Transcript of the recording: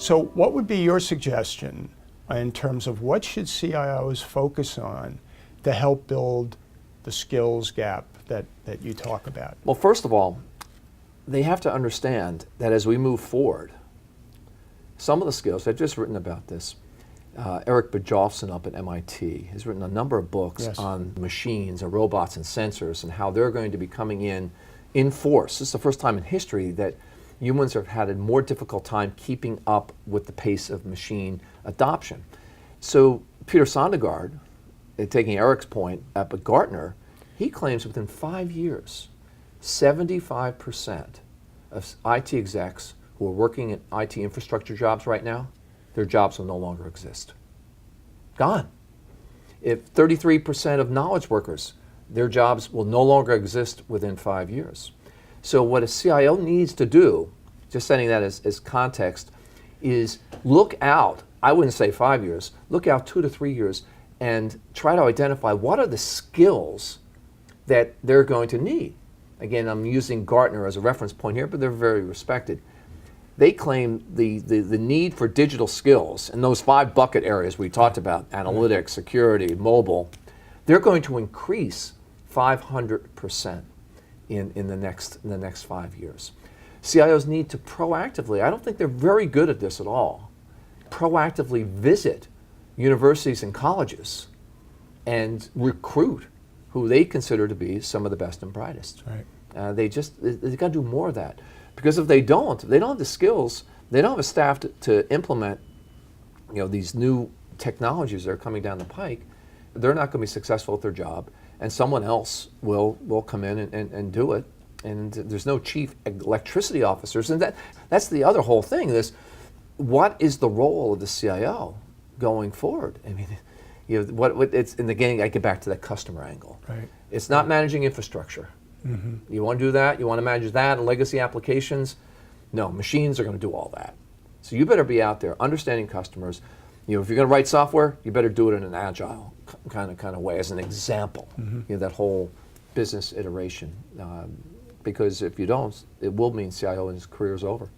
So what would be your suggestion in terms of what should CIOs focus on to help build the skills gap that you talk about? Well, first of all, they have to understand that as we move forward, some of the skills, I've just written about this, Eric Bajofson up at MIT has written a number of books Yes. on machines and robots and sensors and how they're going to be coming in force. This is the first time in history that humans have had a more difficult time keeping up with the pace of machine adoption. So Peter Sondergaard, taking Eric's point up at Gartner, he claims within 5 years, 75% of IT execs who are working in IT infrastructure jobs right now, their jobs will no longer exist. Gone. If 33% of knowledge workers, their jobs will no longer exist within 5 years. So what a CIO needs to do, just setting that as context, is look out, I wouldn't say 5 years, look out 2 to 3 years and try to identify what are the skills that they're going to need. Again, I'm using Gartner as a reference point here, but they're very respected. They claim the need for digital skills in those 5 bucket areas we talked about, analytics, security, mobile, they're going to increase 500% in the next 5 years. CIOs need to proactively, I don't think they're very good at this at all, proactively visit universities and colleges and recruit who they consider to be some of the best and brightest. Right. They've got to do more of that. Because if they don't have the skills, they don't have a staff to implement these new technologies that are coming down the pike, they're not going to be successful at their job, and someone else will come in and do it. And there's no chief electricity officers, and that's the other whole thing. What is the role of the CIO going forward? I mean, it's in the beginning. I get back to that customer angle. Right. It's not managing infrastructure. Mm-hmm. You want to do that? You want to manage that and legacy applications? No, machines are going to do all that. So you better be out there understanding customers. If you're going to write software, you better do it in an agile kind of way, as an example. Mm-hmm. That whole business iteration. Because if you don't, it will mean CIO and his career is over.